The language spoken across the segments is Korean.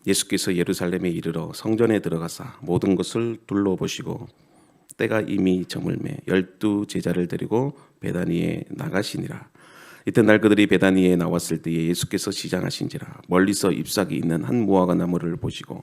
예수께서 예루살렘에 이르러 성전에 들어가사 모든 것을 둘러보시고 때가 이미 저물매 12 제자를 데리고 베다니에 나가시니라. 이튿날 그들이 베다니에 나왔을 때에 예수께서 시장하신지라 멀리서 잎사귀 있는 한 무화과 나무를 보시고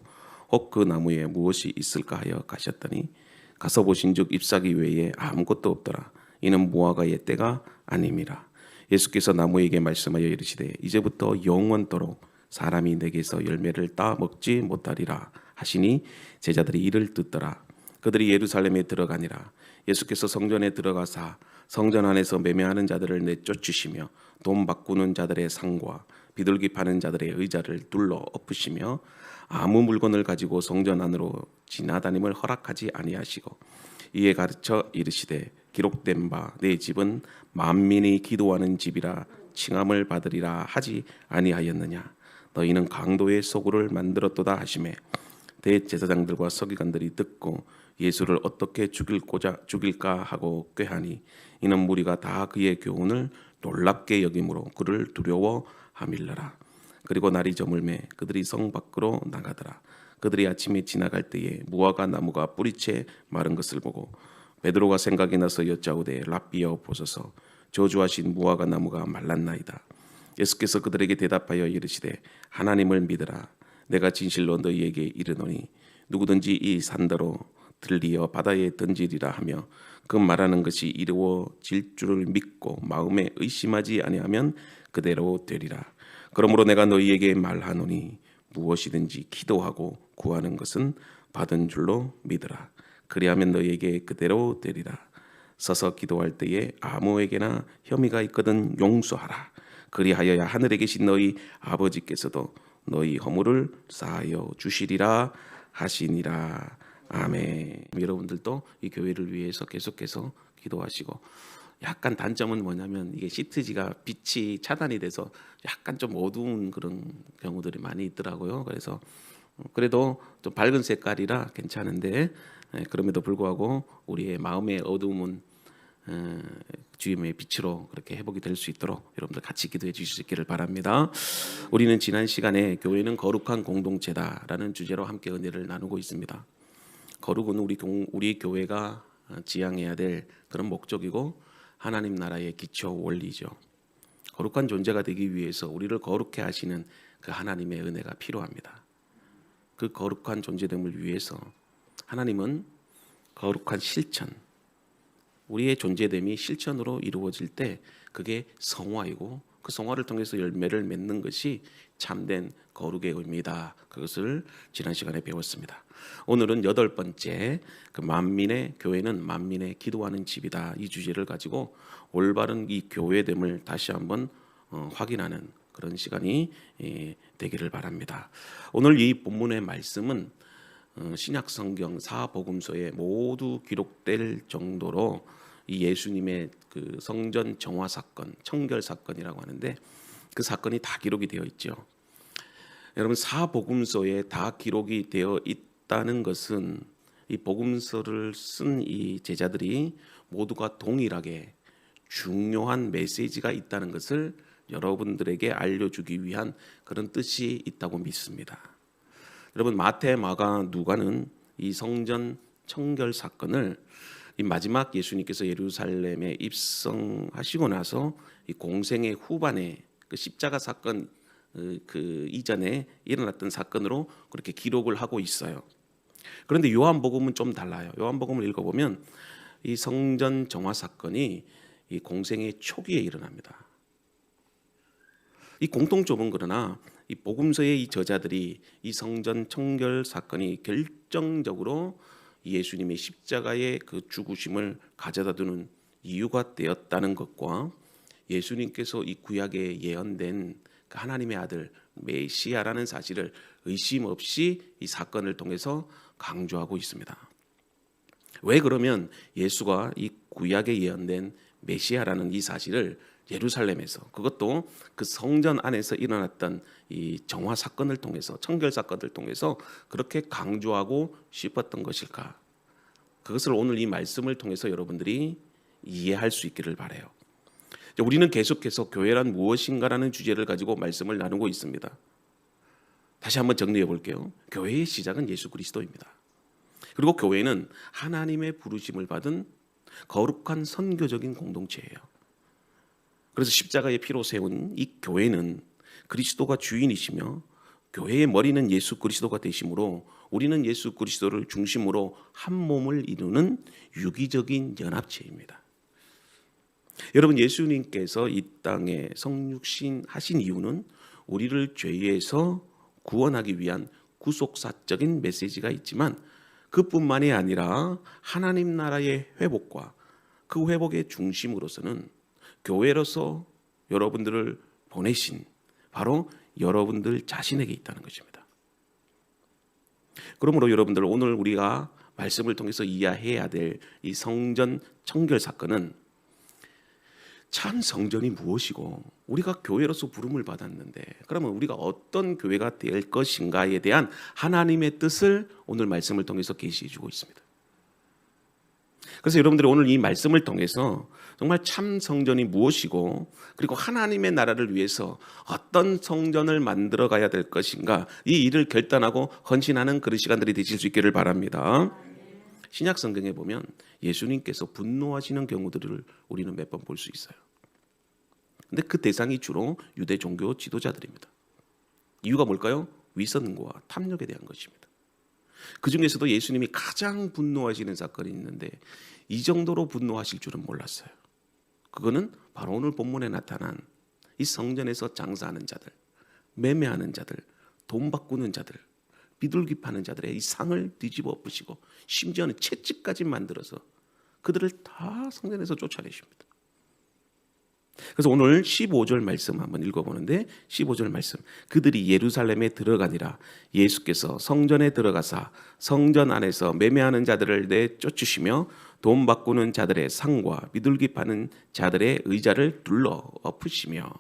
혹 그 나무에 무엇이 있을까 하여 가셨더니 가서 보신즉 잎사귀 외에 아무것도 없더라. 이는 무화과의 때가 아님이라. 예수께서 나무에게 말씀하여 이르시되 이제부터 영원토록 사람이 내게서 열매를 따 먹지 못하리라 하시니 제자들이 이를 듣더라. 그들이 예루살렘에 들어가니라. 예수께서 성전에 들어가사 성전 안에서 매매하는 자들을 내쫓으시며 돈 바꾸는 자들의 상과 비둘기 파는 자들의 의자를 둘러 엎으시며 아무 물건을 가지고 성전 안으로 지나다님을 허락하지 아니하시고 이에 가르쳐 이르시되 기록된 바 내 집은 만민이 기도하는 집이라 칭함을 받으리라 하지 아니하였느냐. 너희는 강도의 소굴을 만들었도다 하시매 대제사장들과 서기관들이 듣고 예수를 어떻게 죽일까 하고 꾀하니 이는 무리가 다 그의 교훈을 놀랍게 여김으로 그를 두려워하밀러라. 그리고 날이 저물매 그들이 성 밖으로 나가더라. 그들이 아침에 지나갈 때에 무화과 나무가 뿌리채 마른 것을 보고 베드로가 생각이 나서 여짜오되 랍비여 보소서 저주하신 무화과 나무가 말랐나이다. 예수께서 그들에게 대답하여 이르시되 하나님을 믿으라. 내가 진실로 너희에게 이르노니 누구든지 이 산더러 들리어 바다에 던지리라 하며 그 말하는 것이 이루어질 줄을 믿고 마음에 의심하지 아니하면 그대로 되리라. 그러므로 내가 너희에게 말하노니 무엇이든지 기도하고 구하는 것은 받은 줄로 믿으라. 그리하면 너희에게 그대로 되리라. 서서 기도할 때에 아무에게나 혐의가 있거든 용서하라. 그리하여야 하늘에 계신 너희 아버지께서도 너희 허물을 사하여 주시리라 하시니라. 아멘. 여러분들도 이 교회를 위해서 계속해서 기도하시고, 약간 단점은 뭐냐면 이게 시트지가 빛이 차단이 돼서 약간 좀 어두운 그런 경우들이 많이 있더라고요. 그래서 그래도 좀 밝은 색깔이라 괜찮은데, 그럼에도 불구하고 우리의 마음의 어두움은 주님의 빛으로 그렇게 회복이 될 수 있도록 여러분들 같이 기도해 주실 수 있기를 바랍니다. 우리는 지난 시간에 교회는 거룩한 공동체다라는 주제로 함께 은혜를 나누고 있습니다. 거룩은 우리 교회가 지향해야 될 그런 목적이고 하나님 나라의 기초 원리죠. 거룩한 존재가 되기 위해서 우리를 거룩해 하시는 그 하나님의 은혜가 필요합니다. 그 거룩한 존재됨을 위해서 하나님은 거룩한 실천, 우리의 존재됨이 실천으로 이루어질 때 그게 성화이고 그 성화를 통해서 열매를 맺는 것이 참된 거룩의 의미다. 그것을 지난 시간에 배웠습니다. 오늘은 8번째 그 만민의 교회는 만민의 기도하는 집이다. 이 주제를 가지고 올바른 이 교회됨을 다시 한번 확인하는 그런 시간이 되기를 바랍니다. 오늘 이 본문의 말씀은 신약 성경 4복음서에 모두 기록될 정도로 이 예수님의 그 성전 정화 사건, 청결 사건이라고 하는데 그 사건이 다 기록이 되어 있죠. 여러분, 4복음서에 다 기록이 되어 있다는 것은 이 복음서를 쓴 이 제자들이 모두가 동일하게 중요한 메시지가 있다는 것을 여러분들에게 알려주기 위한 그런 뜻이 있다고 믿습니다. 여러분, 마태, 마가, 누가는 이 성전 청결 사건을 이 마지막 예수님께서 예루살렘에 입성하시고 나서 이 공생의 후반에 그 십자가 사건 그 이전에 일어났던 사건으로 그렇게 기록을 하고 있어요. 그런데 요한복음은 좀 달라요. 요한복음을 읽어보면 이 성전 정화 사건이 이 공생의 초기에 일어납니다. 이 공통점은 그러나 이 복음서의 이 저자들이 이 성전 청결 사건이 결정적으로 예수님의 십자가의 그 죽으심을 가져다 두는 이유가 되었다는 것과 예수님께서 이 구약에 예언된 그 하나님의 아들 메시아라는 사실을 의심 없이 이 사건을 통해서 강조하고 있습니다. 왜 그러면 예수가 이 구약에 예언된 메시아라는 이 사실을 예루살렘에서, 그것도 그 성전 안에서 일어났던 이 정화 사건을 통해서, 청결 사건을 통해서 그렇게 강조하고 싶었던 것일까? 그것을 오늘 이 말씀을 통해서 여러분들이 이해할 수 있기를 바라요. 우리는 계속해서 교회란 무엇인가라는 주제를 가지고 말씀을 나누고 있습니다. 다시 한번 정리해 볼게요. 교회의 시작은 예수 그리스도입니다. 그리고 교회는 하나님의 부르심을 받은 거룩한 선교적인 공동체예요. 그래서 십자가의 피로 세운 이 교회는 그리스도가 주인이시며 교회의 머리는 예수 그리스도가 되심으로 우리는 예수 그리스도를 중심으로 한 몸을 이루는 유기적인 연합체입니다. 여러분, 예수님께서 이 땅에 성육신 하신 이유는 우리를 죄에서 구원하기 위한 구속사적인 메시지가 있지만 그뿐만이 아니라 하나님 나라의 회복과 그 회복의 중심으로서는 교회로서 여러분들을 보내신 바로 여러분들 자신에게 있다는 것입니다. 그러므로 여러분들, 오늘 우리가 말씀을 통해서 이해해야 될 이 성전 청결 사건은 참 성전이 무엇이고 우리가 교회로서 부름을 받았는데 그러면 우리가 어떤 교회가 될 것인가에 대한 하나님의 뜻을 오늘 말씀을 통해서 계시해 주고 있습니다. 그래서 여러분들이 오늘 이 말씀을 통해서 정말 참 성전이 무엇이고 그리고 하나님의 나라를 위해서 어떤 성전을 만들어 가야 될 것인가, 이 일을 결단하고 헌신하는 그런 시간들이 되실 수 있기를 바랍니다. 신약 성경에 보면 예수님께서 분노하시는 경우들을 우리는 몇 번 볼 수 있어요. 근데 그 대상이 주로 유대 종교 지도자들입니다. 이유가 뭘까요? 위선과 탐욕에 대한 것입니다. 그 중에서도 예수님이 가장 분노하시는 사건이 있는데 이 정도로 분노하실 줄은 몰랐어요. 그거는 바로 오늘 본문에 나타난 이 성전에서 장사하는 자들, 매매하는 자들, 돈 바꾸는 자들, 비둘기 파는 자들의 이 상을 뒤집어 엎으시고 심지어는 채찍까지 만들어서 그들을 다 성전에서 쫓아내십니다. 그래서 오늘 15절 말씀 한번 읽어보는데 15절 말씀, 그들이 예루살렘에 들어가니라 예수께서 성전에 들어가사 성전 안에서 매매하는 자들을 내쫓으시며 돈 바꾸는 자들의 상과 비둘기 파는 자들의 의자를 둘러 엎으시며.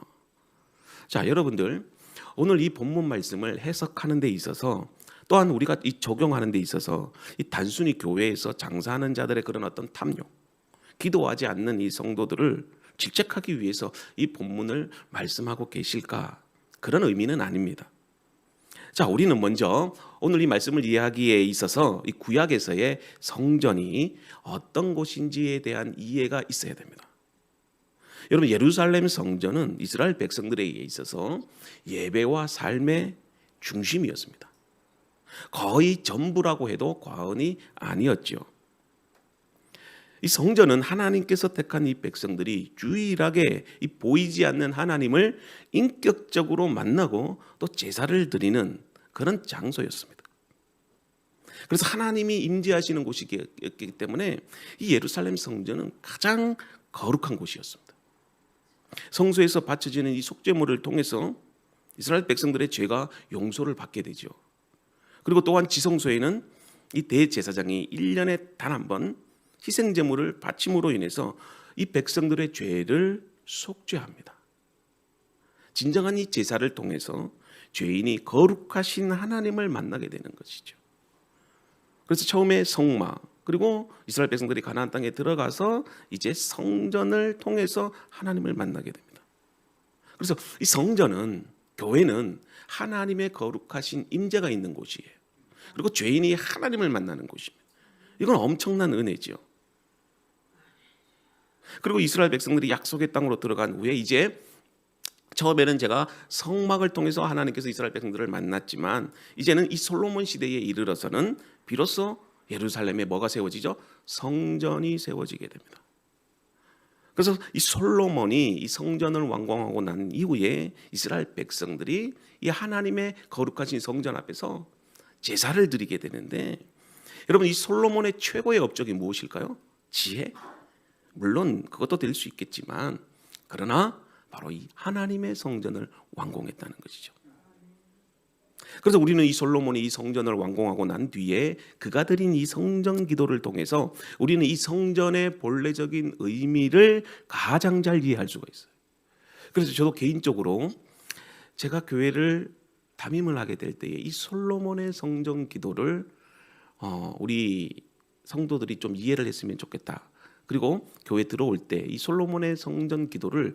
자, 여러분들, 오늘 이 본문 말씀을 해석하는 데 있어서 또한 우리가 이 적용하는 데 있어서 이 단순히 교회에서 장사하는 자들의 그런 어떤 탐욕, 기도하지 않는 이 성도들을 질책하기 위해서 이 본문을 말씀하고 계실까? 그런 의미는 아닙니다. 자, 우리는 먼저 오늘 이 말씀을 이해하기에 있어서 이 구약에서의 성전이 어떤 곳인지에 대한 이해가 있어야 됩니다. 여러분, 예루살렘 성전은 이스라엘 백성들에 있어서 예배와 삶의 중심이었습니다. 거의 전부라고 해도 과언이 아니었죠. 이 성전은 하나님께서 택한 이 백성들이 유일하게 이 보이지 않는 하나님을 인격적으로 만나고 또 제사를 드리는 그런 장소였습니다. 그래서 하나님이 임재하시는 곳이었기 때문에 이 예루살렘 성전은 가장 거룩한 곳이었습니다. 성소에서 바쳐지는 이 속죄물을 통해서 이스라엘 백성들의 죄가 용서를 받게 되죠. 그리고 또한 지성소에는 이 대제사장이 1년에 단 한 번 희생제물을 바침으로 인해서 이 백성들의 죄를 속죄합니다. 진정한 이 제사를 통해서 죄인이 거룩하신 하나님을 만나게 되는 것이죠. 그래서 처음에 성막, 그리고 이스라엘 백성들이 가나안 땅에 들어가서 이제 성전을 통해서 하나님을 만나게 됩니다. 그래서 이 성전은, 교회는 하나님의 거룩하신 임재가 있는 곳이에요. 그리고 죄인이 하나님을 만나는 곳입니다. 이건 엄청난 은혜죠. 그리고 이스라엘 백성들이 약속의 땅으로 들어간 후에 이제 처음에는 제가 성막을 통해서 하나님께서 이스라엘 백성들을 만났지만 이제는 이 솔로몬 시대에 이르러서는 비로소 예루살렘에 뭐가 세워지죠? 성전이 세워지게 됩니다. 그래서 이 솔로몬이 이 성전을 완공하고 난 이후에 이스라엘 백성들이 이 하나님의 거룩하신 성전 앞에서 제사를 드리게 되는데, 여러분, 이 솔로몬의 최고의 업적이 무엇일까요? 지혜? 물론 그것도 될 수 있겠지만, 그러나 바로 이 하나님의 성전을 완공했다는 것이죠. 그래서 우리는 이 솔로몬이 이 성전을 완공하고 난 뒤에 그가 드린 이 성전 기도를 통해서 우리는 이 성전의 본래적인 의미를 가장 잘 이해할 수가 있어요. 그래서 저도 개인적으로 제가 교회를 담임을 하게 될 때에 이 솔로몬의 성전 기도를 우리 성도들이 좀 이해를 했으면 좋겠다. 그리고 교회 들어올 때 이 솔로몬의 성전 기도를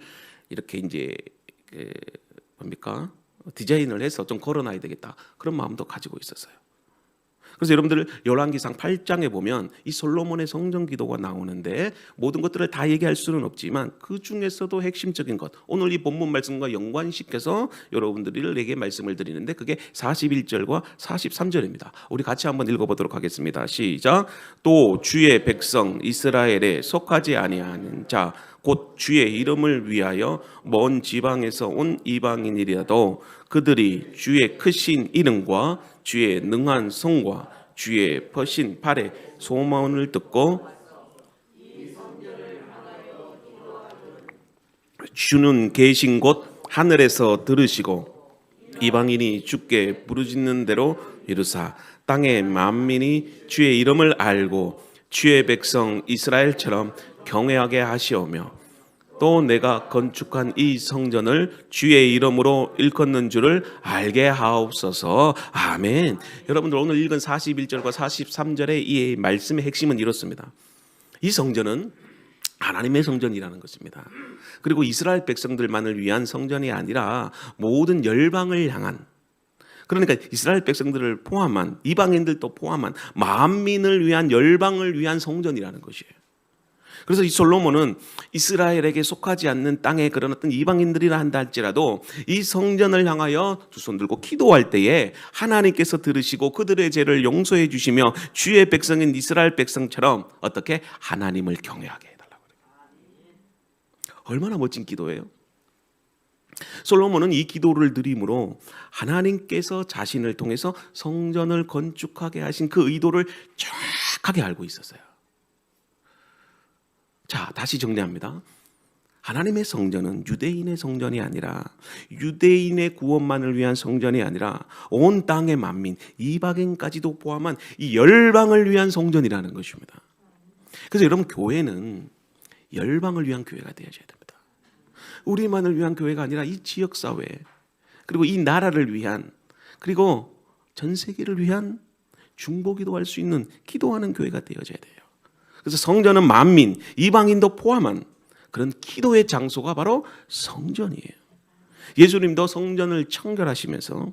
이렇게 이제 뭡니까? 디자인을 해서 좀 걸어놔야 되겠다, 그런 마음도 가지고 있었어요. 그래서 여러분들 열왕기상 8장에 보면 이 솔로몬의 성전 기도가 나오는데 모든 것들을 다 얘기할 수는 없지만 그 중에서도 핵심적인 것, 오늘 이 본문 말씀과 연관시켜서 여러분들에게 말씀을 드리는데 그게 41절과 43절입니다. 우리 같이 한번 읽어보도록 하겠습니다. 시작. 또 주의 백성 이스라엘에 속하지 아니하는 자 곧 주의 이름을 위하여 먼 지방에서 온 이방인이라도 그들이 주의 크신 이름과 주의 능한 성과 주의 퍼신 팔의 소문을 듣고 주는 계신 곳 하늘에서 들으시고 이방인이 주께 부르짖는 대로 이루사 땅의 만민이 주의 이름을 알고 주의 백성 이스라엘처럼 경외하게 하시오며 또 내가 건축한 이 성전을 주의 이름으로 일컫는 줄을 알게 하옵소서. 아멘. 여러분들 오늘 읽은 41절과 43절의 이 말씀의 핵심은 이렇습니다. 이 성전은 하나님의 성전이라는 것입니다. 그리고 이스라엘 백성들만을 위한 성전이 아니라 모든 열방을 향한, 그러니까 이스라엘 백성들을 포함한, 이방인들도 포함한 만민을 위한, 열방을 위한 성전이라는 것이에요. 그래서 이 솔로몬은 이스라엘에게 속하지 않는 땅에 그런 어떤 이방인들이라 한다 할지라도 이 성전을 향하여 두 손 들고 기도할 때에 하나님께서 들으시고 그들의 죄를 용서해 주시며 주의 백성인 이스라엘 백성처럼 어떻게 하나님을 경외하게 해달라고 그래요. 얼마나 멋진 기도예요. 솔로몬은 이 기도를 드림으로 하나님께서 자신을 통해서 성전을 건축하게 하신 그 의도를 정확하게 알고 있었어요. 자, 다시 정리합니다. 하나님의 성전은 유대인의 성전이 아니라, 유대인의 구원만을 위한 성전이 아니라 온 땅의 만민, 이방인까지도 포함한 이 열방을 위한 성전이라는 것입니다. 그래서 여러분, 교회는 열방을 위한 교회가 되어야 됩니다. 우리만을 위한 교회가 아니라 이 지역사회, 그리고 이 나라를 위한, 그리고 전 세계를 위한 중보기도할 수 있는 기도하는 교회가 되어져야 돼요. 그래서 성전은 만민, 이방인도 포함한 그런 기도의 장소가 바로 성전이에요. 예수님도 성전을 청결하시면서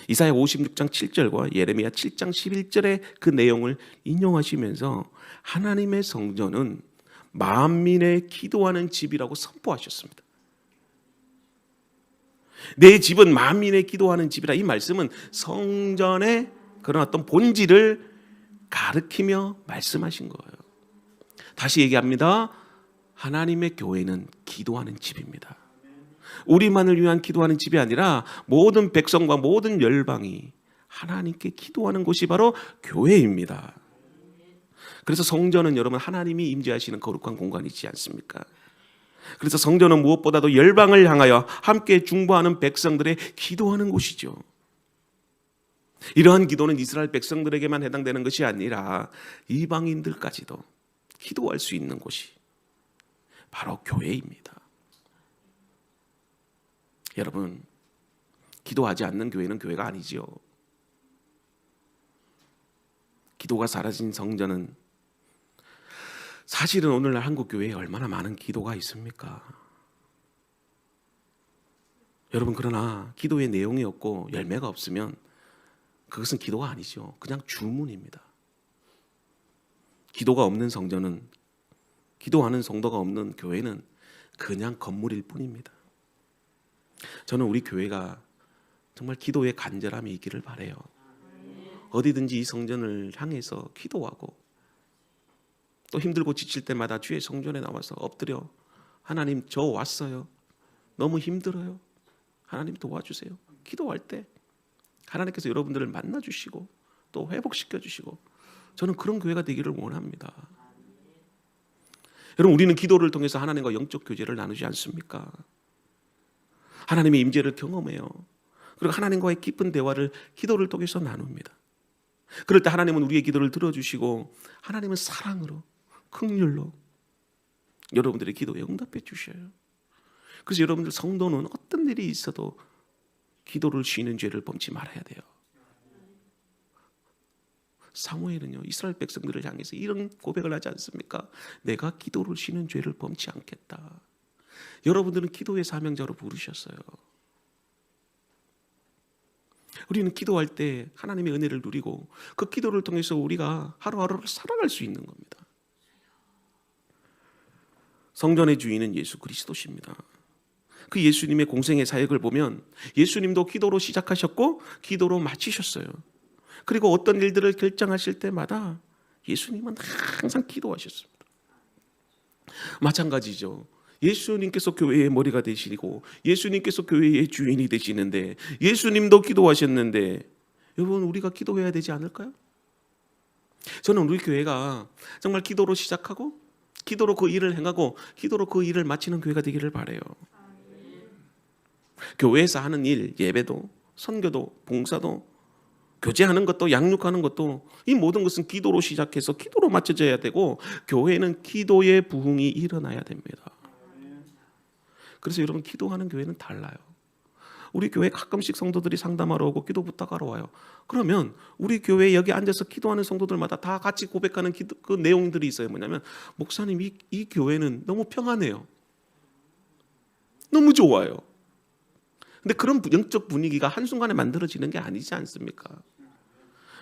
이사야 56장 7절과 예레미야 7장 11절의 그 내용을 인용하시면서 하나님의 성전은 만민의 기도하는 집이라고 선포하셨습니다. 내 집은 만민의 기도하는 집이라, 이 말씀은 성전의 그런 어떤 본질을 가르치며 말씀하신 거예요. 다시 얘기합니다. 하나님의 교회는 기도하는 집입니다. 우리만을 위한 기도하는 집이 아니라 모든 백성과 모든 열방이 하나님께 기도하는 곳이 바로 교회입니다. 그래서 성전은 여러분 하나님이 임재하시는 거룩한 공간이지 않습니까? 그래서 성전은 무엇보다도 열방을 향하여 함께 중보하는 백성들의 기도하는 곳이죠. 이러한 기도는 이스라엘 백성들에게만 해당되는 것이 아니라 이방인들까지도 기도할 수 있는 곳이 바로 교회입니다. 여러분, 기도하지 않는 교회는 교회가 아니지요. 기도가 사라진 성전은, 사실은 오늘날 한국 교회에 얼마나 많은 기도가 있습니까? 여러분, 그러나 기도의 내용이 없고 열매가 없으면 그것은 기도가 아니죠. 그냥 주문입니다. 기도가 없는 성전은, 기도하는 성도가 없는 교회는 그냥 건물일 뿐입니다. 저는 우리 교회가 정말 기도의 간절함이 있기를 바라요. 어디든지 이 성전을 향해서 기도하고, 또 힘들고 지칠 때마다 주의 성전에 나와서 엎드려 하나님, 저 왔어요. 너무 힘들어요. 하나님 도와주세요. 기도할 때 하나님께서 여러분들을 만나주시고 또 회복시켜주시고, 저는 그런 교회가 되기를 원합니다. 여러분, 우리는 기도를 통해서 하나님과 영적 교제를 나누지 않습니까? 하나님의 임재를 경험해요. 그리고 하나님과의 깊은 대화를 기도를 통해서 나눕니다. 그럴 때 하나님은 우리의 기도를 들어주시고, 하나님은 사랑으로, 긍휼로 여러분들의 기도에 응답해 주셔요. 그래서 여러분들 성도는 어떤 일이 있어도 기도를 쉬는 죄를 범치 말아야 돼요. 사무엘은요, 이스라엘 백성들을 향해서 이런 고백을 하지 않습니까? 내가 기도를 쉬는 죄를 범치 않겠다. 여러분들은 기도의 사명자로 부르셨어요. 우리는 기도할 때 하나님의 은혜를 누리고 그 기도를 통해서 우리가 하루하루를 살아갈 수 있는 겁니다. 성전의 주인은 예수 그리스도십니다. 그 예수님의 공생의 사역을 보면 예수님도 기도로 시작하셨고 기도로 마치셨어요. 그리고 어떤 일들을 결정하실 때마다 예수님은 항상 기도하셨습니다. 마찬가지죠. 예수님께서 교회의 머리가 되시고 예수님께서 교회의 주인이 되시는데 예수님도 기도하셨는데 여러분 우리가 기도해야 되지 않을까요? 저는 우리 교회가 정말 기도로 시작하고 기도로 그 일을 행하고 기도로 그 일을 마치는 교회가 되기를 바라요. 교회에서 하는 일, 예배도 선교도 봉사도 교제하는 것도 양육하는 것도 이 모든 것은 기도로 시작해서 기도로 마쳐져야 되고 교회는 기도의 부흥이 일어나야 됩니다. 그래서 여러분 기도하는 교회는 달라요. 우리 교회 가끔씩 성도들이 상담하러 오고 기도 부탁하러 와요. 그러면 우리 교회 여기 앉아서 기도하는 성도들마다 다 같이 고백하는 그 내용들이 있어요. 뭐냐면 목사님 이 교회는 너무 평안해요. 너무 좋아요. 근데 그런 영적 분위기가 한순간에 만들어지는 게 아니지 않습니까?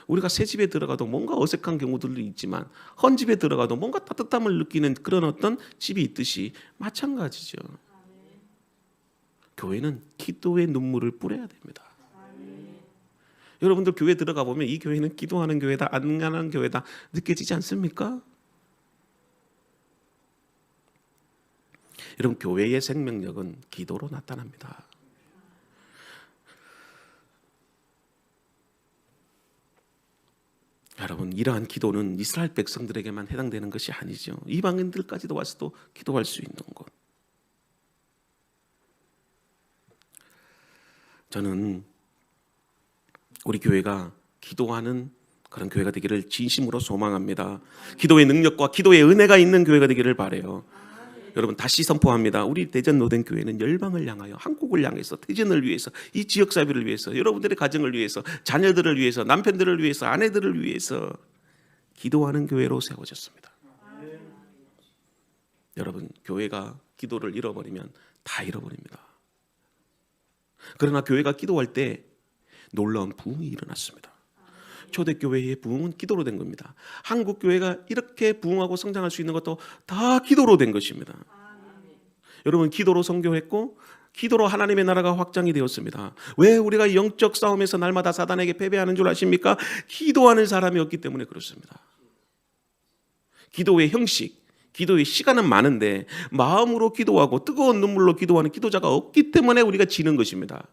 우리가 새 집에 들어가도 뭔가 어색한 경우들도 있지만 헌 집에 들어가도 뭔가 따뜻함을 느끼는 그런 어떤 집이 있듯이 마찬가지죠. 교회는 기도의 눈물을 뿌려야 됩니다. 여러분들 교회 들어가 보면 이 교회는 기도하는 교회다, 안간한 교회다 느껴지지 않습니까? 여러분 교회의 생명력은 기도로 나타납니다. 여러분 이러한 기도는 이스라엘 백성들에게만 해당되는 것이 아니죠. 이방인들까지도 와서도 기도할 수 있는 것. 저는 우리 교회가 기도하는 그런 교회가 되기를 진심으로 소망합니다. 기도의 능력과 기도의 은혜가 있는 교회가 되기를 바라요. 여러분 다시 선포합니다. 우리 대전 노den교회는 열방을 향하여 한국을 향해서 대전을 위해서 이 지역사회를 위해서 여러분들의 가정을 위해서 자녀들을 위해서 남편들을 위해서 아내들을 위해서 기도하는 교회로 세워졌습니다. 여러분 교회가 기도를 잃어버리면 다 잃어버립니다. 그러나 교회가 기도할 때 놀라운 부흥이 일어났습니다. 초대교회의 부흥은 기도로 된 겁니다. 한국 교회가 이렇게 부흥하고 성장할 수 있는 것도 다 기도로 된 것입니다. 여러분 기도로 선교했고 기도로 하나님의 나라가 확장이 되었습니다. 왜 우리가 영적 싸움에서 날마다 사단에게 패배하는 줄 아십니까? 기도하는 사람이 없기 때문에 그렇습니다. 기도의 형식, 기도의 시간은 많은데 마음으로 기도하고 뜨거운 눈물로 기도하는 기도자가 없기 때문에 우리가 지는 것입니다.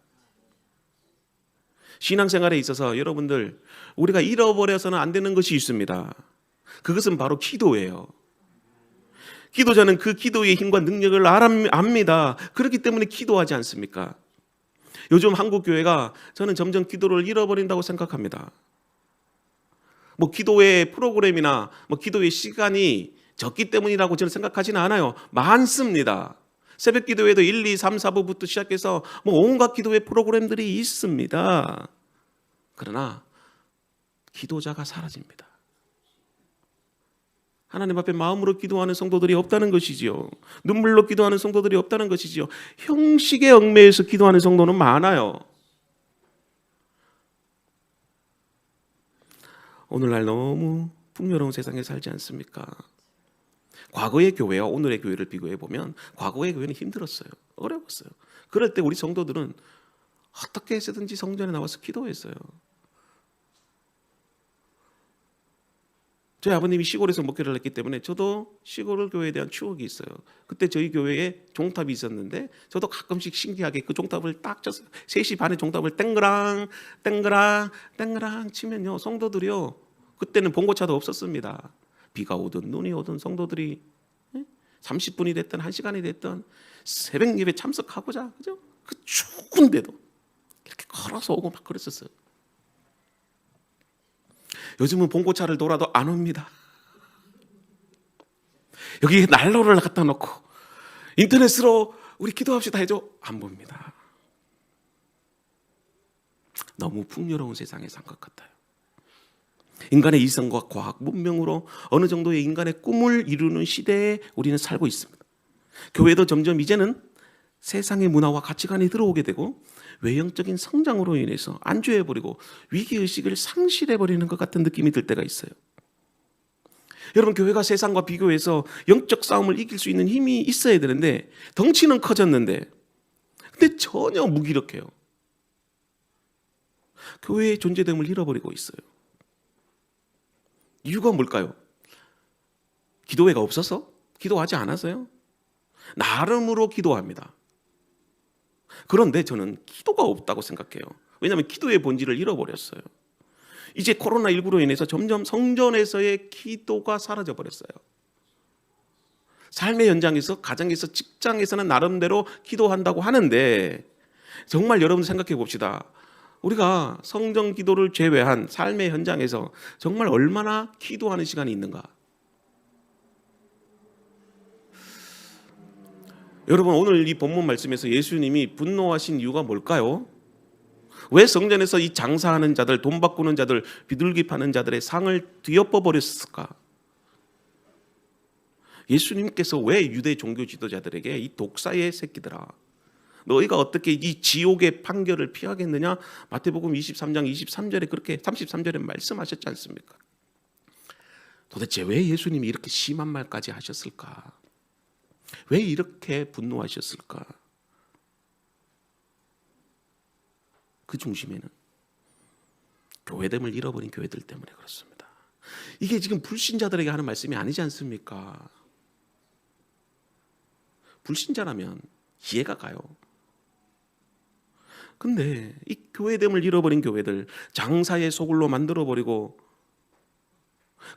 신앙생활에 있어서 여러분들 우리가 잃어버려서는 안 되는 것이 있습니다. 그것은 바로 기도예요. 기도자는 그 기도의 힘과 능력을 압니다. 그렇기 때문에 기도하지 않습니까? 요즘 한국 교회가 저는 점점 기도를 잃어버린다고 생각합니다. 뭐 기도의 프로그램이나 뭐 기도의 시간이 적기 때문이라고 저는 생각하지는 않아요. 많습니다. 새벽 기도회도 1, 2, 3, 4부부터 시작해서 뭐 온갖 기도의 프로그램들이 있습니다. 그러나 기도자가 사라집니다. 하나님 앞에 마음으로 기도하는 성도들이 없다는 것이지요. 눈물로 기도하는 성도들이 없다는 것이지요. 형식에 얽매여서 기도하는 성도는 많아요. 오늘날 너무 풍요로운 세상에 살지 않습니까? 과거의 교회와 오늘의 교회를 비교해 보면 과거의 교회는 힘들었어요. 어려웠어요. 그럴 때 우리 성도들은 어떻게 해서든지 성전에 나와서 기도했어요. 저희 아버님이 시골에서 목회를 했기 때문에 저도 시골 교회에 대한 추억이 있어요. 그때 저희 교회에 종탑이 있었는데 저도 가끔씩 신기하게 그 종탑을 딱 쳤어요. 3시 반에 종탑을 땡그랑 땡그랑 땡그랑 치면요 성도들이요 그때는 봉고차도 없었습니다. 비가 오든 눈이 오든 성도들이 30분이 됐든 1시간이 됐든 새벽 예배 참석하고자 그죠? 그 추운데도 이렇게 걸어서 오고 막 그랬었어요. 요즘은 봉고차를 돌아도 안 옵니다. 여기 난로를 갖다 놓고 인터넷으로 우리 기도합시다 해줘 안 봅니다. 너무 풍요로운 세상에 산 것 같아요. 인간의 이성과 과학, 문명으로 어느 정도의 인간의 꿈을 이루는 시대에 우리는 살고 있습니다. 교회도 점점 이제는 세상의 문화와 가치관이 들어오게 되고 외형적인 성장으로 인해서 안주해버리고 위기의식을 상실해버리는 것 같은 느낌이 들 때가 있어요. 여러분, 교회가 세상과 비교해서 영적 싸움을 이길 수 있는 힘이 있어야 되는데 덩치는 커졌는데 근데 전혀 무기력해요. 교회의 존재됨을 잃어버리고 있어요. 이유가 뭘까요? 기도회가 없어서? 기도하지 않아서요? 나름으로 기도합니다. 그런데 저는 기도가 없다고 생각해요. 왜냐하면 기도의 본질을 잃어버렸어요. 이제 코로나19로 인해서 점점 성전에서의 기도가 사라져 버렸어요. 삶의 현장에서, 가정에서, 직장에서는 나름대로 기도한다고 하는데 정말 여러분 생각해 봅시다. 우리가 성전 기도를 제외한 삶의 현장에서 정말 얼마나 기도하는 시간이 있는가? 여러분, 오늘 이 본문 말씀에서 예수님이 분노하신 이유가 뭘까요? 왜 성전에서 이 장사하는 자들, 돈 바꾸는 자들, 비둘기 파는 자들의 상을 뒤엎어 버렸을까? 예수님께서 왜 유대 종교 지도자들에게 이 독사의 새끼들아, 너희가 어떻게 이 지옥의 판결을 피하겠느냐? 마태복음 23장 23절에 그렇게 33절에 말씀하셨지 않습니까? 도대체 왜 예수님이 이렇게 심한 말까지 하셨을까? 왜 이렇게 분노하셨을까? 그 중심에는 교회됨을 잃어버린 교회들 때문에 그렇습니다. 이게 지금 불신자들에게 하는 말씀이 아니지 않습니까? 불신자라면 이해가 가요. 근데 이 교회됨을 잃어버린 교회들, 장사의 소굴로 만들어버리고,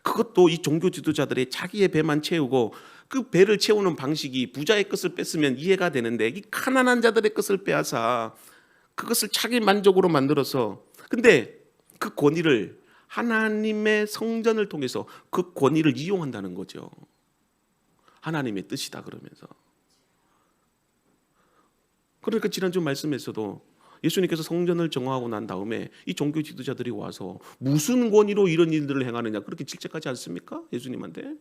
그것도 이 종교 지도자들의 자기의 배만 채우고, 그 배를 채우는 방식이 부자의 것을 뺐으면 이해가 되는데 이 가난한 자들의 것을 빼앗아 그것을 자기 만족으로 만들어서, 근데 그 권위를, 하나님의 성전을 통해서 그 권위를 이용한다는 거죠. 하나님의 뜻이다 그러면서. 그러니까 지난주 말씀에서도 예수님께서 성전을 정화하고 난 다음에 이 종교 지도자들이 와서 무슨 권위로 이런 일들을 행하느냐 그렇게 질책하지 않습니까? 예수님한테.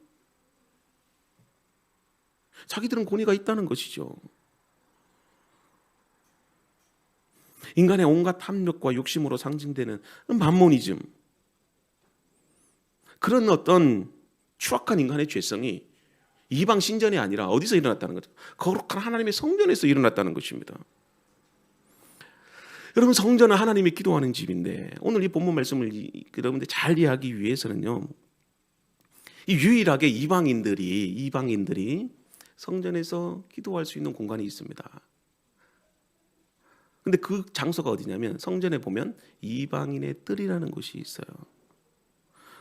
자기들은 권위가 있다는 것이죠. 인간의 온갖 탐욕과 욕심으로 상징되는 만모니즘, 그런 어떤 추악한 인간의 죄성이 이방 신전이 아니라 어디서 일어났다는 거죠? 거룩한 하나님의 성전에서 일어났다는 것입니다. 여러분, 성전은 하나님이 기도하는 집인데 오늘 이 본문 말씀을 여러분들 잘 이해하기 위해서는요, 이 유일하게 이방인들이 성전에서 기도할 수 있는 공간이 있습니다. 근데 그 장소가 어디냐면 성전에 보면 이방인의 뜰이라는 곳이 있어요.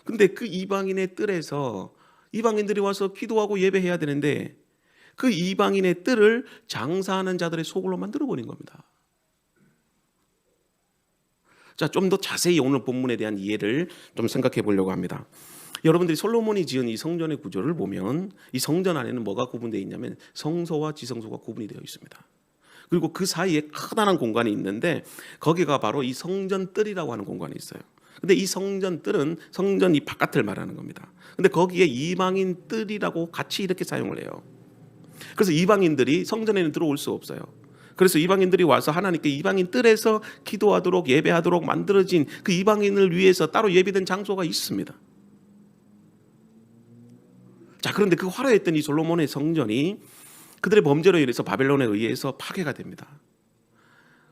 근데 그 이방인의 뜰에서 이방인들이 와서 기도하고 예배해야 되는데 그 이방인의 뜰을 장사하는 자들의 소굴로 만들어버린 겁니다. 자, 좀 더 자세히 오늘 본문에 대한 이해를 좀 생각해 보려고 합니다. 여러분들이 솔로몬이 지은 이 성전의 구조를 보면 이 성전 안에는 뭐가 구분되어 있냐면 성소와 지성소가 구분이 되어 있습니다. 그리고 그 사이에 커다란 공간이 있는데 거기가 바로 이 성전 뜰이라고 하는 공간이 있어요. 근데 이 성전 뜰은 성전 이 바깥을 말하는 겁니다. 근데 거기에 이방인 뜰이라고 같이 이렇게 사용을 해요. 그래서 이방인들이 성전에는 들어올 수 없어요. 그래서 이방인들이 와서 하나님께 이방인 뜰에서 기도하도록 예배하도록 만들어진 그 이방인을 위해서 따로 예비된 장소가 있습니다. 자, 그런데 그 화려했던 이 솔로몬의 성전이 그들의 범죄로 인해서 바벨론에 의해서 파괴가 됩니다.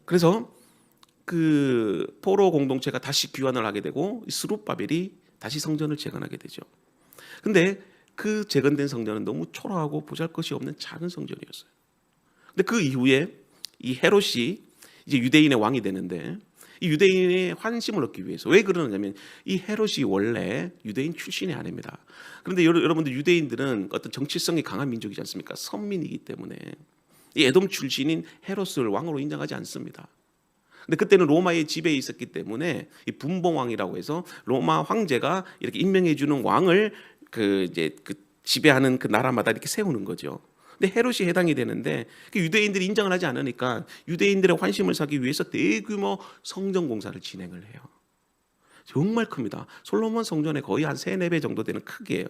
그래서 그 포로 공동체가 다시 귀환을 하게 되고 스룹바벨이 다시 성전을 재건하게 되죠. 근데 그 재건된 성전은 너무 초라하고 보잘것이 없는 작은 성전이었어요. 근데 그 이후에 이 헤롯이 이제 유대인의 왕이 되는데 이 유대인의 환심을 얻기 위해서, 왜 그러냐면 이 헤롯이 원래 유대인 출신이 아닙니다. 그런데 여러분들 유대인들은 어떤 정치성이 강한 민족이지 않습니까? 선민이기 때문에 이 에돔 출신인 헤롯을 왕으로 인정하지 않습니다. 근데 그때는 로마의 지배에 있었기 때문에 이 분봉왕이라고 해서 로마 황제가 이렇게 임명해 주는 왕을 그 지배하는 그 나라마다 이렇게 세우는 거죠. 근데 헤롯이 해당이 되는데 유대인들이 인정을 하지 않으니까 유대인들의 환심을 사기 위해서 대규모 성전 공사를 진행을 해요. 정말 큽니다. 솔로몬 성전의 거의 한 3-4배 정도 되는 크기예요.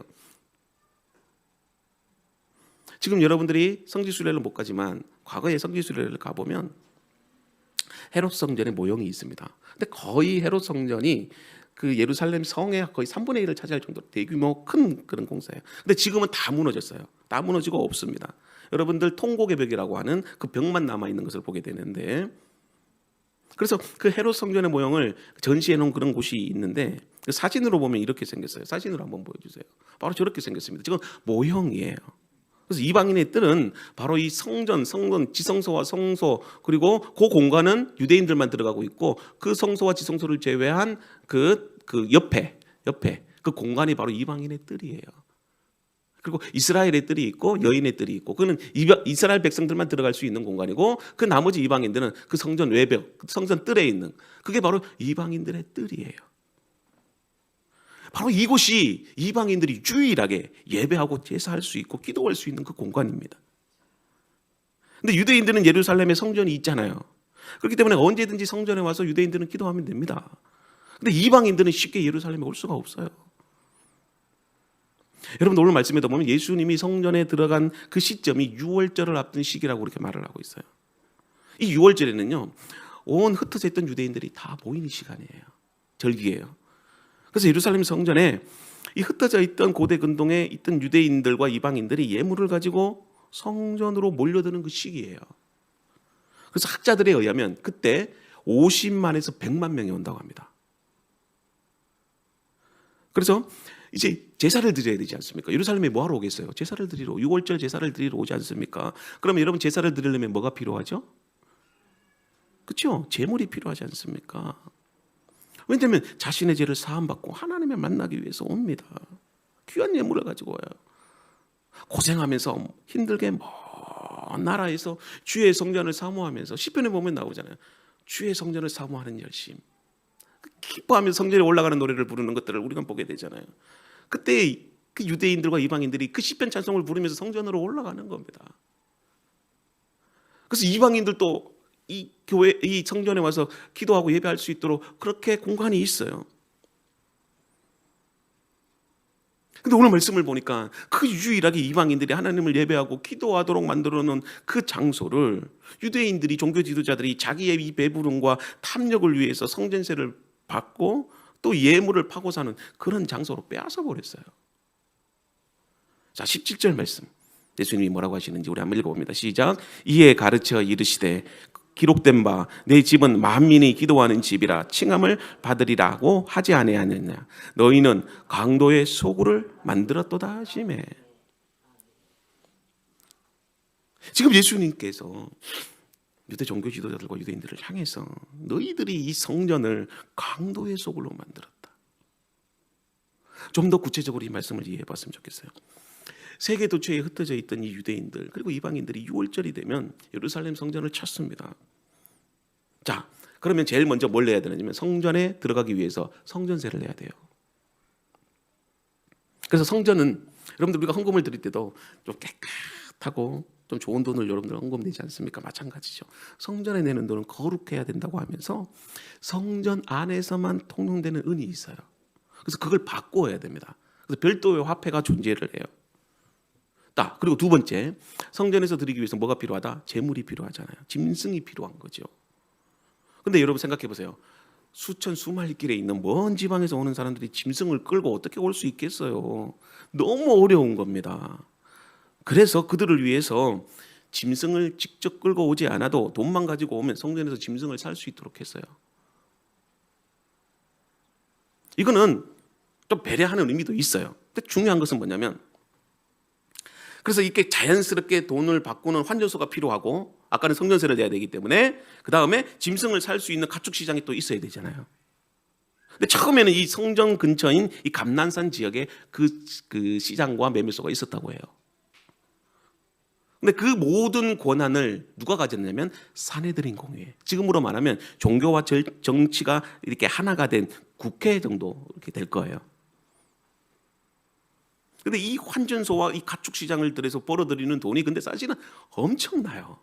지금 여러분들이 성지순례를 못 가지만 과거에 성지순례를 가보면 헤롯 성전의 모형이 있습니다. 근데 거의 헤롯 성전이 그 예루살렘 성의 거의 3분의 1을 차지할 정도로 대규모 큰 그런 공사예요. 근데 지금은 다 무너졌어요. 다 무너지고 없습니다. 여러분들 통곡의 벽이라고 하는 그 벽만 남아 있는 것을 보게 되는데, 그래서 그 헤롯 성전의 모형을 전시해 놓은 그런 곳이 있는데 그 사진으로 보면 이렇게 생겼어요. 사진으로 한번 보여주세요. 바로 저렇게 생겼습니다. 지금 모형이에요. 그래서 이방인의 뜰은 바로 이 성전, 지성소와 성소, 그리고 그 공간은 유대인들만 들어가고 있고 그 성소와 지성소를 제외한 그 옆에 그 공간이 바로 이방인의 뜰이에요. 그리고 이스라엘의 뜰이 있고 여인의 뜰이 있고, 그는 이스라엘 백성들만 들어갈 수 있는 공간이고 그 나머지 이방인들은 그 성전 외벽, 성전 뜰에 있는, 그게 바로 이방인들의 뜰이에요. 바로 이곳이 이방인들이 유일하게 예배하고 제사할 수 있고 기도할 수 있는 그 공간입니다. 근데 유대인들은 예루살렘에 성전이 있잖아요. 그렇기 때문에 언제든지 성전에 와서 유대인들은 기도하면 됩니다. 근데 이방인들은 쉽게 예루살렘에 올 수가 없어요. 여러분, 오늘 말씀에도 보면 예수님이 성전에 들어간 그 시점이 유월절을 앞둔 시기라고 그렇게 말을 하고 있어요. 이 유월절에는요, 온 흩어져 있던 유대인들이 다 모이는 시간이에요. 절기예요. 그래서 예루살렘 성전에 이 흩어져 있던 고대 근동에 있던 유대인들과 이방인들이 예물을 가지고 성전으로 몰려드는 그 시기예요. 그래서 학자들에 의하면 그때 50만에서 100만 명이 온다고 합니다. 그래서 이제 제사를 드려야 되지 않습니까? 예루살렘에 뭐하러 오겠어요? 제사를 드리러, 6월절 제사를 드리러 오지 않습니까? 그러면 여러분, 제사를 드리려면 뭐가 필요하죠? 그렇죠? 제물이 필요하지 않습니까? 왜냐하면 자신의 죄를 사함받고 하나님을 만나기 위해서 옵니다. 귀한 예물을 가지고 와요. 고생하면서 힘들게 먼 나라에서 주의 성전을 사모하면서, 시편에 보면 나오잖아요. 주의 성전을 사모하는 열심, 기뻐하면서 성전에 올라가는 노래를 부르는 것들을 우리가 보게 되잖아요. 그때 그 유대인들과 이방인들이 그 시편 찬송을 부르면서 성전으로 올라가는 겁니다. 그래서 이방인들도 이 교회, 이 성전에 와서 기도하고 예배할 수 있도록 그렇게 공간이 있어요. 근데 오늘 말씀을 보니까 그 유일하게 이방인들이 하나님을 예배하고 기도하도록 만들어 놓은 그 장소를 유대인들이, 종교 지도자들이 자기의 이 배부름과 탐욕을 위해서 성전세를 받고 또 예물을 파고 사는 그런 장소로 빼앗아 버렸어요. 자, 17절 말씀, 예수님이 뭐라고 하시는지 우리 한번 읽어봅니다. 시작. 이에 가르쳐 이르시되 기록된 바 내 집은 만민이 기도하는 집이라 칭함을 받으리라고 하지 아니하느냐. 너희는 강도의 소굴을 만들었도다 하시매. 지금 예수님께서 유대 종교 지도자들과 유대인들을 향해서 너희들이 이 성전을 강도의 소굴로 만들었다. 좀 더 구체적으로 이 말씀을 이해해 봤으면 좋겠어요. 세계 도처에 흩어져 있던 이 유대인들 그리고 이방인들이 6월절이 되면 예루살렘 성전을 찾습니다. 자, 그러면 제일 먼저 뭘 내야 되냐면 성전에 들어가기 위해서 성전세를 내야 돼요. 그래서 성전은 여러분들 우리가 헌금을 드릴 때도 좀 깨끗하고 좀 좋은 돈을 여러분들 헌금 내지 않습니까? 마찬가지죠. 성전에 내는 돈은 거룩해야 된다고 하면서 성전 안에서만 통용되는 은이 있어요. 그래서 그걸 바꿔야 됩니다. 그래서 별도의 화폐가 존재를 해요. 그리고 두 번째, 성전에서 드리기 위해서 뭐가 필요하다? 제물이 필요하잖아요. 짐승이 필요한 거죠. 근데 여러분 생각해 보세요. 수마리 길에 있는 먼 지방에서 오는 사람들이 짐승을 끌고 어떻게 올 수 있겠어요? 너무 어려운 겁니다. 그래서 그들을 위해서 짐승을 직접 끌고 오지 않아도 돈만 가지고 오면 성전에서 짐승을 살 수 있도록 했어요. 이거는 좀 배려하는 의미도 있어요. 근데 중요한 것은 뭐냐면, 그래서 이렇게 자연스럽게 돈을 바꾸는 환전소가 필요하고, 아까는 성전세를 내야 되기 때문에 그 다음에 짐승을 살 수 있는 가축 시장이 또 있어야 되잖아요. 근데 처음에는 이 성전 근처인 이 감난산 지역에 그 시장과 매매소가 있었다고 해요. 근데 그 모든 권한을 누가 가졌냐면 사내들인 공유에, 지금으로 말하면 종교와 정치가 이렇게 하나가 된 국회 정도 이렇게 될 거예요. 근데 이 환전소와 이 가축 시장을 들여서 벌어들이는 돈이 근데 사실은 엄청나요.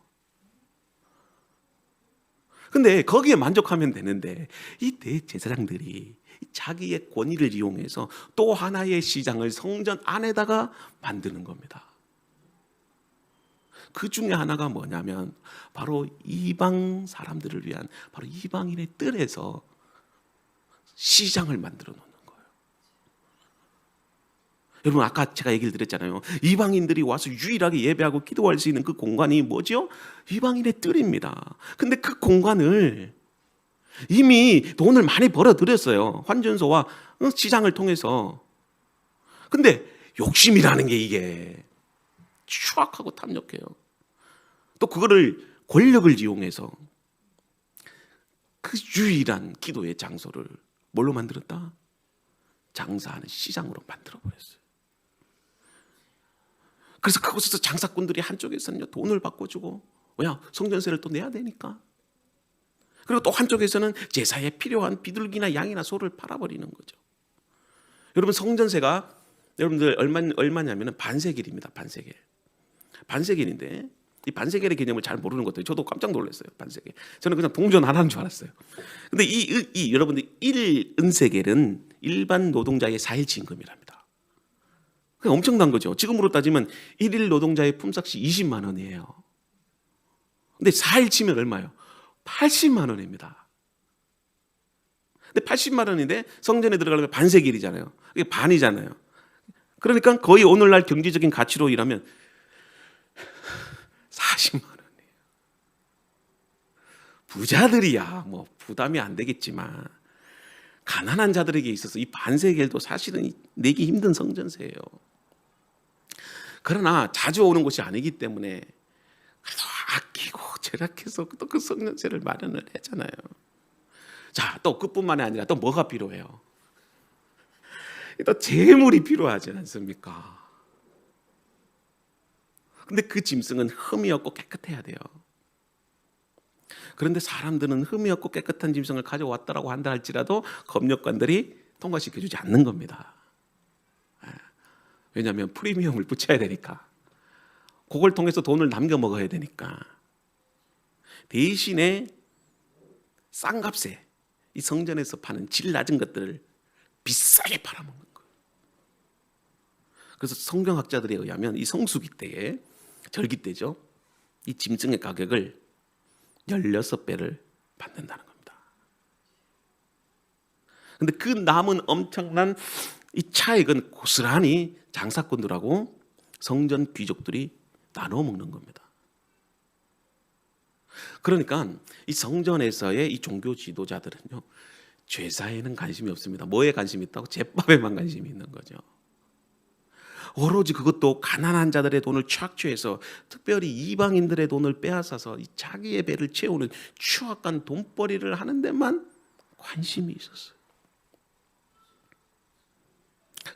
근데 거기에 만족하면 되는데 이 대제사장들이 자기의 권위를 이용해서 또 하나의 시장을 성전 안에다가 만드는 겁니다. 그 중에 하나가 뭐냐면 바로 이방 사람들을 위한 바로 이방인의 뜰에서 시장을 만들어 놓는 거예요. 여러분 아까 제가 얘기를 드렸잖아요. 이방인들이 와서 유일하게 예배하고 기도할 수 있는 그 공간이 뭐죠? 이방인의 뜰입니다. 근데 그 공간을 이미 돈을 많이 벌어들였어요. 환전소와 시장을 통해서. 근데 욕심이라는 게 이게 추악하고 탐욕해요. 또 그거를 권력을 이용해서 그 유일한 기도의 장소를 뭘로 만들었다? 장사하는 시장으로 만들어버렸어요. 그래서 그곳에서 장사꾼들이 한쪽에서는요 돈을 바꿔주고 왜냐? 성전세를 또 내야 되니까. 그리고 또 한쪽에서는 제사에 필요한 비둘기나 양이나 소를 팔아버리는 거죠. 여러분 성전세가 여러분들 얼마냐면 반세겔입니다. 반세겔인데 이 반세겔의 개념을 잘 모르는 것들 저도 깜짝 놀랐어요. 반세겔. 저는 그냥 동전 하나인 줄 알았어요. 근데 이 여러분들 1은세겔은 일반 노동자의 4일치 임금이랍니다. 그게 엄청난 거죠. 지금으로 따지면 1일 노동자의 품삯이 20만 원이에요. 근데 4일치면 얼마예요? 80만 원입니다. 근데 80만 원인데 성전에 들어가려면 반세겔이잖아요. 그게 반이잖아요. 그러니까 거의 오늘날 경제적인 가치로 일하면 40만 원이에요. 부자들이야 뭐 부담이 안 되겠지만 가난한 자들에게 있어서 이 반세겔도 사실은 내기 힘든 성전세예요. 그러나 자주 오는 곳이 아니기 때문에 아끼고 절약해서 또 그 성전세를 마련을 했잖아요. 자, 또 그뿐만이 아니라 또 뭐가 필요해요? 또 재물이 필요하지 않습니까? 근데 그 짐승은 흠이 없고 깨끗해야 돼요. 그런데 사람들은 흠이 없고 깨끗한 짐승을 가져왔다라고 한다 할지라도 검역관들이 통과시켜주지 않는 겁니다. 왜냐하면 프리미엄을 붙여야 되니까. 그걸 통해서 돈을 남겨 먹어야 되니까. 대신에 싼 값에 이 성전에서 파는 질 낮은 것들을 비싸게 팔아먹는 거예요. 그래서 성경학자들에 의하면 이 성수기 때에 절기 때죠. 이 짐승의 가격을 16배를 받는다는 겁니다. 근데 그 남은 엄청난 이 차액은 고스란히 장사꾼들하고 성전 귀족들이 나눠 먹는 겁니다. 그러니까 이 성전에서의 이 종교 지도자들은요 죄사에는 관심이 없습니다. 뭐에 관심이 있다고? 제밥에만 관심이 있는 거죠. 오로지 그것도 가난한 자들의 돈을 착취해서 특별히 이방인들의 돈을 빼앗아서 이 자기의 배를 채우는 추악한 돈벌이를 하는 데만 관심이 있었어요.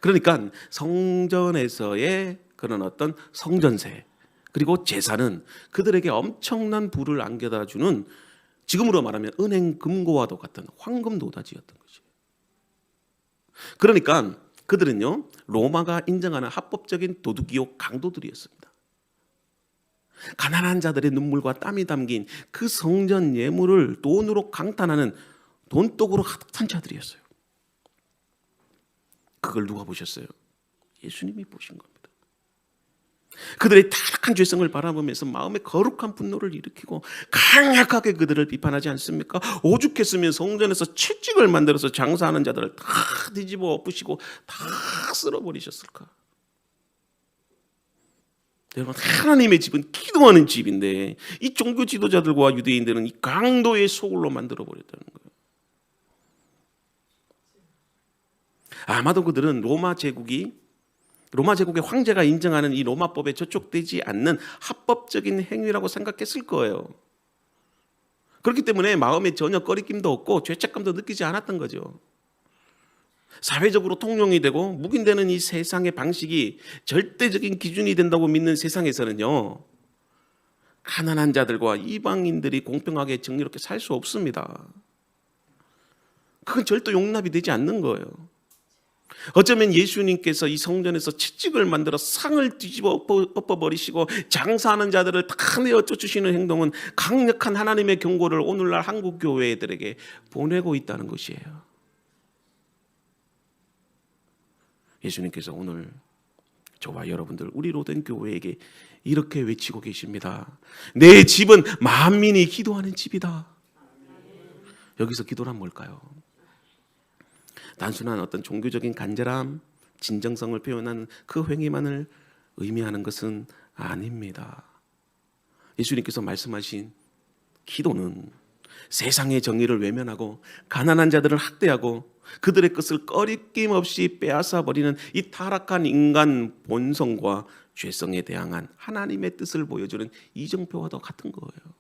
그러니까 성전에서의 그런 어떤 성전세 그리고 제사는 그들에게 엄청난 부를 안겨다 주는 지금으로 말하면 은행 금고와도 같은 황금 노다지였던 거죠. 그러니까 그들은요 로마가 인정하는 합법적인 도둑이요 강도들이었습니다. 가난한 자들의 눈물과 땀이 담긴 그 성전 예물을 돈으로 강탈하는 돈독으로 가득한 자들이었어요. 그걸 누가 보셨어요? 예수님이 보신 겁니다. 그들의 타락한 죄성을 바라보면서 마음에 거룩한 분노를 일으키고 강력하게 그들을 비판하지 않습니까? 오죽했으면 성전에서 채찍을 만들어서 장사하는 자들을 다 뒤집어 엎으시고 다 쓸어버리셨을까? 여러분 하나님의 집은 기도하는 집인데 이 종교 지도자들과 유대인들은 이 강도의 소굴로 만들어버렸다는 거예요. 아마도 그들은 로마 제국의 황제가 인정하는 이 로마법에 저촉되지 않는 합법적인 행위라고 생각했을 거예요. 그렇기 때문에 마음에 전혀 꺼리낌도 없고 죄책감도 느끼지 않았던 거죠. 사회적으로 통용이 되고 묵인되는 이 세상의 방식이 절대적인 기준이 된다고 믿는 세상에서는요 가난한 자들과 이방인들이 공평하게 정의롭게 살 수 없습니다. 그건 절대 용납이 되지 않는 거예요. 어쩌면 예수님께서 이 성전에서 채찍을 만들어 상을 뒤집어 엎어버리시고 장사하는 자들을 다 내어 쫓으시는 행동은 강력한 하나님의 경고를 오늘날 한국 교회들에게 보내고 있다는 것이에요. 예수님께서 오늘 저와 여러분들 우리 로덴 교회에게 이렇게 외치고 계십니다. 내 집은 만민이 기도하는 집이다. 여기서 기도란 뭘까요? 단순한 어떤 종교적인 간절함, 진정성을 표현하는 그 행위만을 의미하는 것은 아닙니다. 예수님께서 말씀하신 기도는 세상의 정의를 외면하고 가난한 자들을 학대하고 그들의 것을 꺼리낌 없이 빼앗아 버리는 이 타락한 인간 본성과 죄성에 대항한 하나님의 뜻을 보여주는 이정표와도 같은 거예요.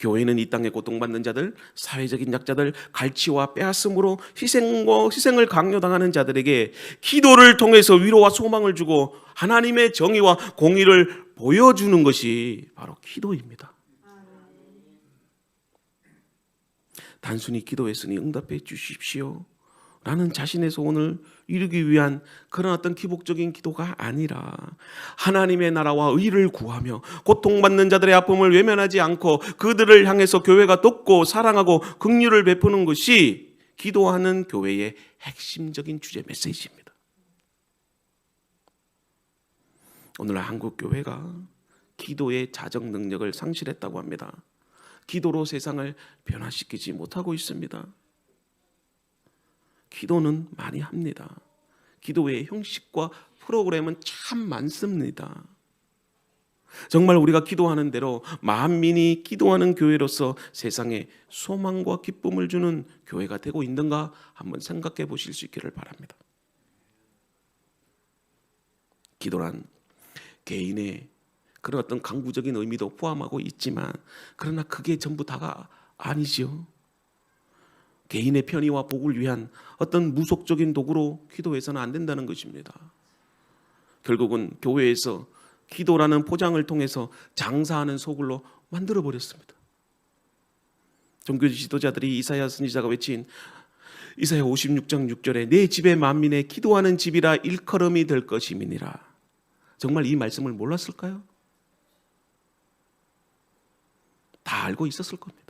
교회는 이 땅에 고통받는 자들, 사회적인 약자들, 갈취와 빼앗음으로 희생을 강요당하는 자들에게 기도를 통해서 위로와 소망을 주고 하나님의 정의와 공의를 보여주는 것이 바로 기도입니다. 단순히 기도했으니 응답해 주십시오 라는 자신의 소원을 이루기 위한 그런 어떤 기복적인 기도가 아니라 하나님의 나라와 의를 구하며 고통받는 자들의 아픔을 외면하지 않고 그들을 향해서 교회가 돕고 사랑하고 긍휼을 베푸는 것이 기도하는 교회의 핵심적인 주제 메시지입니다. 오늘날 한국 교회가 기도의 자정 능력을 상실했다고 합니다. 기도로 세상을 변화시키지 못하고 있습니다. 기도는 많이 합니다. 기도의 형식과 프로그램은 참 많습니다. 정말 우리가 기도하는 대로 만민이 기도하는 교회로서 세상에 소망과 기쁨을 주는 교회가 되고 있는가 한번 생각해 보실 수 있기를 바랍니다. 기도란 개인의 그런 어떤 강구적인 의미도 포함하고 있지만 그러나 그게 전부 다가 아니지요. 개인의 편의와 복을 위한 어떤 무속적인 도구로 기도해서는 안 된다는 것입니다. 결국은 교회에서 기도라는 포장을 통해서 장사하는 소굴로 만들어버렸습니다. 종교 지도자들이 이사야 선지자가 외친 이사야 56장 6절에 내 집의 만민의 기도하는 집이라 일컬음이 될 것임이니라. 정말 이 말씀을 몰랐을까요? 다 알고 있었을 겁니다.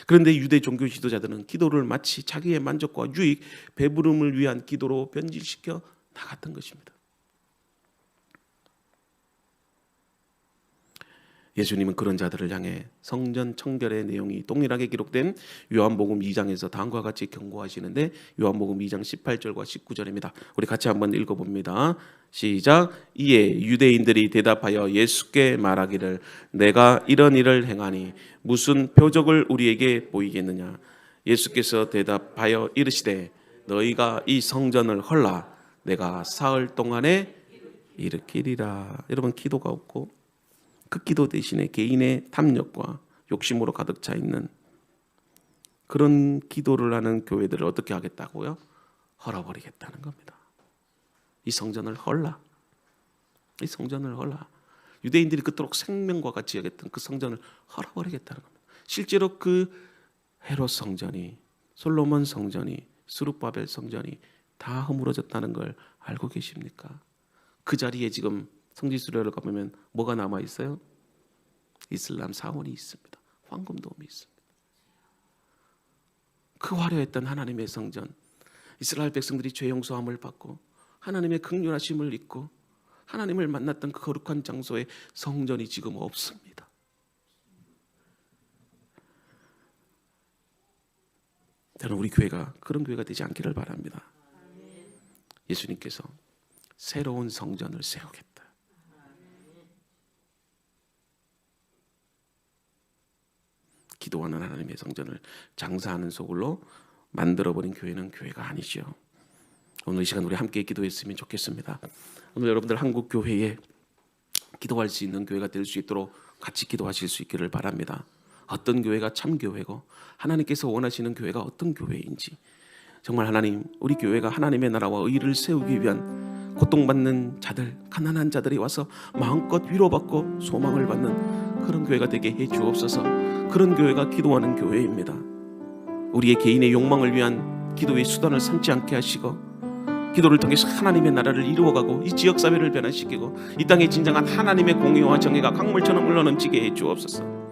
그런데 유대 종교 지도자들은 기도를 마치 자기의 만족과 유익, 배부름을 위한 기도로 변질시켜 나갔던 것입니다. 예수님은 그런 자들을 향해 성전 청결의 내용이 동일하게 기록된 요한복음 2장에서 다음과 같이 경고하시는데 요한복음 2장 18절과 19절입니다. 우리 같이 한번 읽어봅니다. 시작. 이에 유대인들이 대답하여 예수께 말하기를 내가 이런 일을 행하니 무슨 표적을 우리에게 보이겠느냐. 예수께서 대답하여 이르시되 너희가 이 성전을 헐라 내가 사흘 동안에 일으키리라. 여러분 기도가 없고 그 기도 대신에 개인의 탐욕과 욕심으로 가득 차 있는 그런 기도를 하는 교회들을 어떻게 하겠다고요? 헐어버리겠다는 겁니다. 이 성전을 헐라. 이 성전을 헐라. 유대인들이 그토록 생명과 같이 여겼던 그 성전을 헐어버리겠다는 겁니다. 실제로 그 헤롯 성전이, 솔로몬 성전이, 스룹바벨 성전이 다 허물어졌다는 걸 알고 계십니까? 그 자리에 지금 성지순례를 가보면 뭐가 남아 있어요? 이슬람 사원이 있습니다. 황금돔이 있습니다. 그 화려했던 하나님의 성전, 이스라엘 백성들이 죄 용서함을 받고 하나님의 긍휼하심을 입고 하나님을 만났던 그 거룩한 장소에 성전이 지금 없습니다. 저는 우리 교회가 그런 교회가 되지 않기를 바랍니다. 예수님께서 새로운 성전을 세우겠다. 기도하는 하나님의 성전을 장사하는 소굴로 만들어버린 교회는 교회가 아니죠. 오늘 이 시간 우리 함께 기도했으면 좋겠습니다. 오늘 여러분들 한국 교회에 기도할 수 있는 교회가 될 수 있도록 같이 기도하실 수 있기를 바랍니다. 어떤 교회가 참 교회고 하나님께서 원하시는 교회가 어떤 교회인지 정말 하나님, 우리 교회가 하나님의 나라와 의를 세우기 위한 고통받는 자들, 가난한 자들이 와서 마음껏 위로받고 소망을 받는 그런 교회가 되게 해 주옵소서. 그런 교회가 기도하는 교회입니다. 우리의 개인의 욕망을 위한 기도의 수단을 삼지 않게 하시고 기도를 통해서 하나님의 나라를 이루어가고 이 지역사회를 변화시키고 이 땅에 진정한 하나님의 공의와 정의가 강물처럼 흘러넘치게 해 주옵소서.